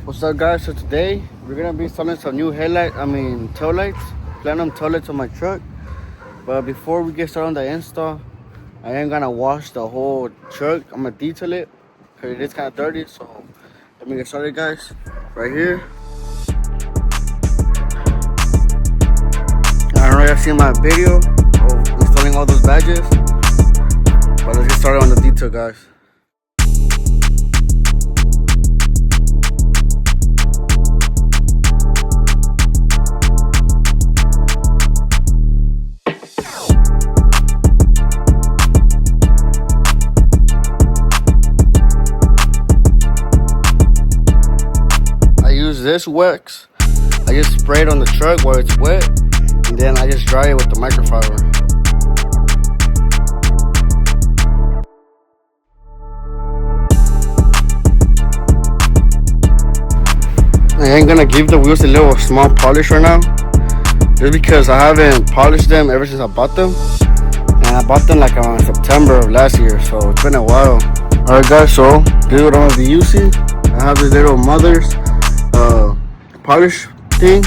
What's up, guys? So today we're gonna be installing some new tail lights, platinum tail lights on my truck. But before we get started on the install, I am gonna wash the whole truck. I'm gonna detail it because it is kind of dirty. So let me get started, guys. Right here. I don't know if you've seen my video of installing all those badges, but let's get started on the detail, guys. This wax, I just spray it on the truck where it's wet, and then I just dry it with the microfiber. I ain't gonna give the wheels a little small polish right now, just because I haven't polished them ever since I bought them, and I bought them like around September of last year, so it's been a while. Alright, guys, so this is what I'm gonna be using. I have this little mother's polish thing,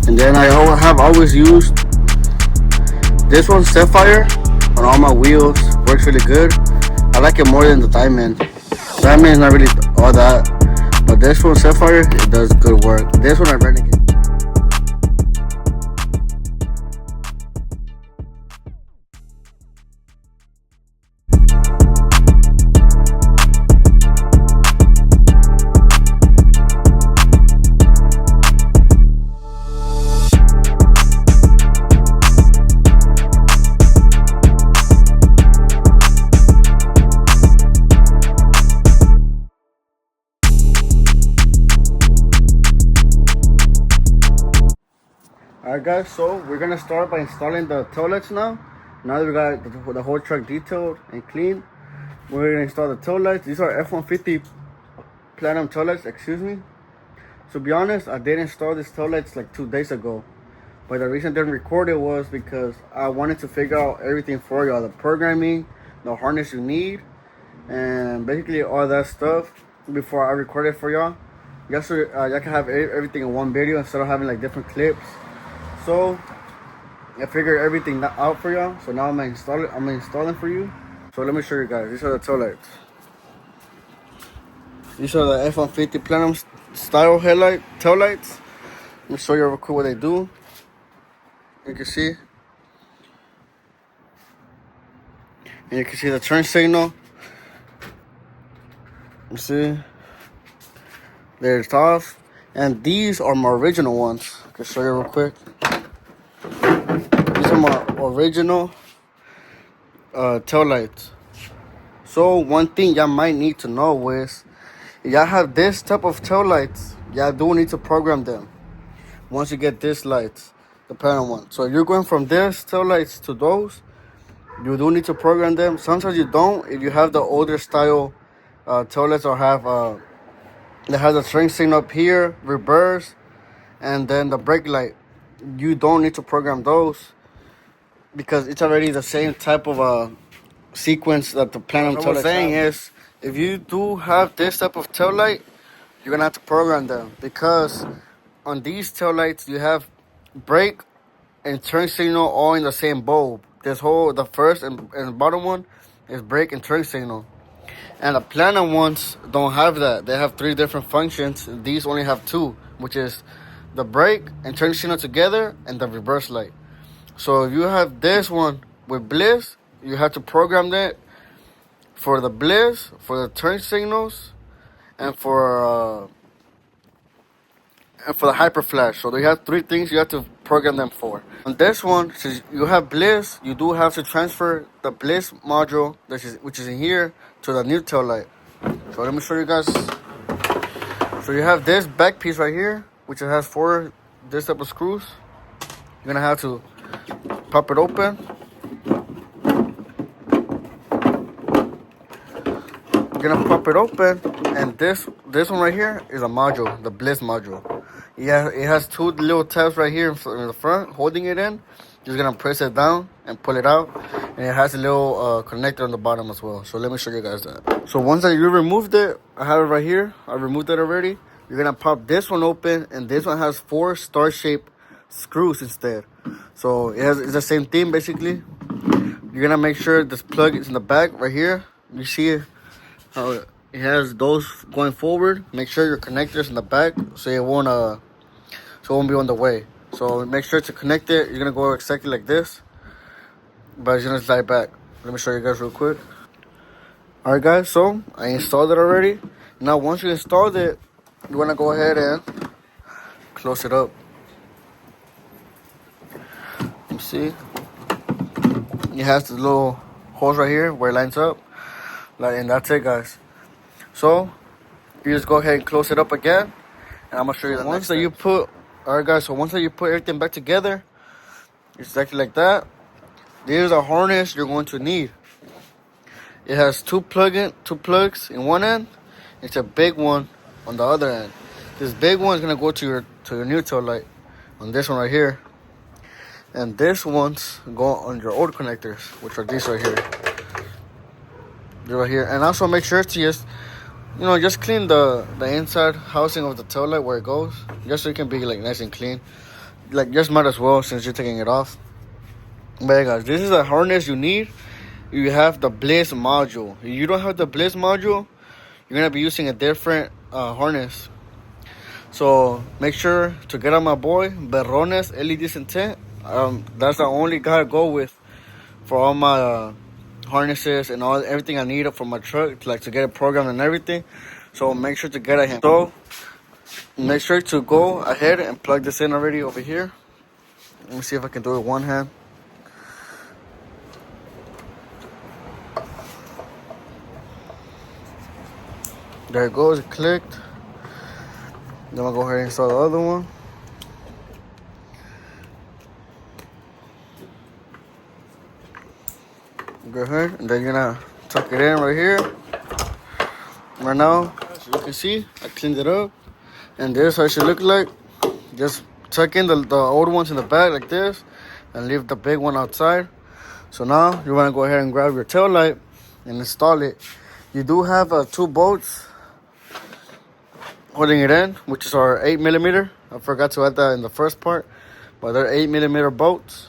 and then I have always used this one, Sapphire, on all my wheels. Works really good. I like it more than the Diamond. Diamond is not really all that, but this one, Sapphire, it does good work. This one I ran again. Alright, guys, so we're gonna start by installing the taillights now. Now that we got the whole truck detailed and clean, we're gonna install the taillights. These are f150 platinum taillights, excuse me. To be honest, I did install these taillights like 2 days ago, but the reason I didn't record it was because I wanted to figure out everything for y'all, the programming, the harness you need, and basically all that stuff before I record it for y'all. Y'all can have everything in one video instead of having like different clips. So I figured everything out for y'all. So now I'm gonna install it for you. So let me show you guys. These are the tail lights. These are the f150 platinum style tail lights. Let me show you real quick what they do. You can see. And you can see the turn signal. You see. There's off. And these are my original ones. I can show you real quick. These are my original tail lights. So one thing y'all might need to know is, if y'all have this type of tail lights, y'all do need to program them. Once you get this lights, the platinum one. So if you're going from this tail lights to those, you do need to program them. Sometimes you don't. If you have the older style tail lights, or have that has a turn signal up here, reverse, and then the brake light, you don't need to program those because it's already the same type of sequence that the platinum tail light. What I'm saying is, if you do have this type of tail light, you're gonna have to program them, because on these tail lights you have brake and turn signal all in the same bulb. The first and bottom one is brake and turn signal. And the platinum ones don't have that. They have 3 different functions. These only have 2, which is the brake and turn signal together and the reverse light. So if you have this one with bliss, you have to program that for the bliss, for the turn signals, and for the hyper flash. So they have 3 things you have to program them for. On this one, since you have bliss, you do have to transfer the bliss module, which is in here, to the new tail light. So let me show you guys. So you have this back piece right here, which it has 4 this type of screws. You're gonna have to pop it open. You're gonna pop it open, and this one right here is a module, the bliss module. Yeah, it has 2 little tabs right here in the front, holding it in. Just gonna press it down and pull it out, and it has a little connector on the bottom as well. So let me show you guys that. So once that you removed it, I have it right here. I removed it already. you're gonna pop this one open, and this one has 4 star-shaped screws instead. So it's the same thing basically. You're gonna make sure this plug is in the back right here. You see how it has those going forward. Make sure your connector's in the back so it won't be on the way. So make sure to connect it. You're gonna go exactly like this, but it's gonna slide back. Let me show you guys real quick. Alright guys, so I installed it already. Now once you installed it, you wanna go ahead and close it up. You see, it has the little holes right here where it lines up, and that's it guys. So you just go ahead and close it up again, and I'm gonna show you the once that you put. Alright guys, so once that you put everything back together, exactly like that, there's a harness you're going to need. It has two plugs in one end. It's a big one on the other end. This big one is gonna go to your new tail light on this one right here, and this one's go on your old connectors, which are these right here. They're right here, and also make sure to just clean the inside housing of the tail light where it goes, just so it can be like nice and clean. Like just might as well since you're taking it off. But yeah, guys, this is a harness you need. You have the Bliss module. If you don't have the Bliss module, you're gonna be using a different harness. So make sure to get on my boy Berrones LED Tint. That's the only guy I go with for all my harnesses and everything I need for my truck, to get it programmed and everything. So make sure to get at him. So make sure to go ahead and plug this in already over here. Let me see if I can do it with one hand. There it goes, it clicked. Then I'll go ahead and install the other one. Go ahead, and then you're gonna tuck it in right here. Right now, as you can see, I cleaned it up, and this is how it should look like. Just tuck in the old ones in the back like this, and leave the big one outside. So now you wanna go ahead and grab your tail light and install it. You do have 2 bolts holding it in, which is our 8mm. I forgot to add that in the first part, but they're 8mm bolts.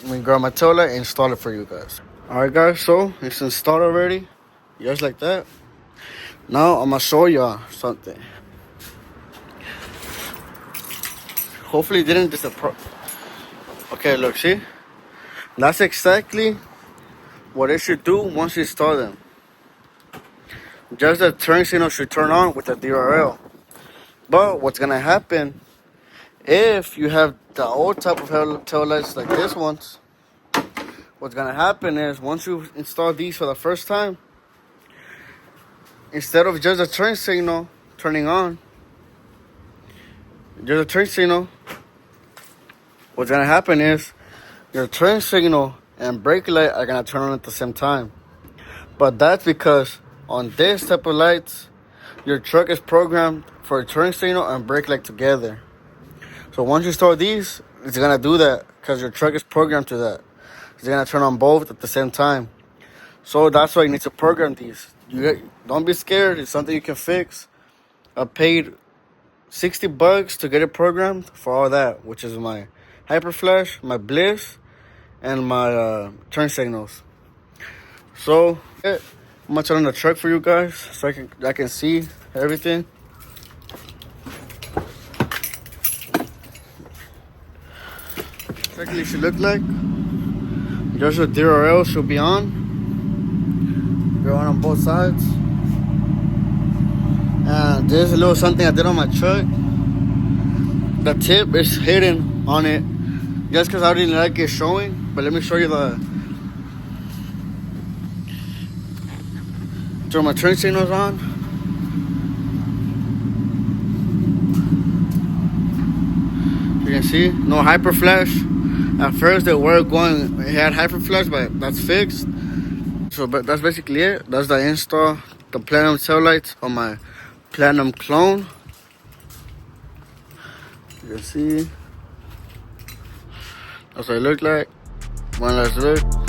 Let me grab my tail light and install it for you guys. Alright guys, so it's installed already, just like that. Now I'm gonna show y'all something. Hopefully it didn't disappoint. Okay, look, see? That's exactly what it should do once you install them. Just the turn signal should turn on with the DRL. But what's gonna happen if you have the old type of tail lights like this ones? What's gonna happen is once you install these for the first time, instead of just the turn signal turning on, just a turn signal, what's gonna happen is your turn signal and brake light are gonna turn on at the same time. But that's because on this type of lights, your truck is programmed for a turn signal and brake light together. So once you install these, it's gonna do that because your truck is programmed to that. It's gonna turn on both at the same time. So that's why you need to program these. Don't be scared. It's something you can fix. I paid $60 to get it programmed for all that, which is my hyper flash, my Bliss, and my turn signals. So I'm gonna turn on the truck for you guys so I can see everything. Exactly should look like. Just the DRL should be on. They're on both sides. And there's a little something I did on my truck. The tip is hidden on it, just because I didn't like it showing. But let me show you turn my turn signals on. You can see no hyper flash. At first they were going, it had hyper flash, but that's fixed. So but that's basically it. That's the install, the platinum tail lights on my platinum clone. You can see that's what it looked like. One last look.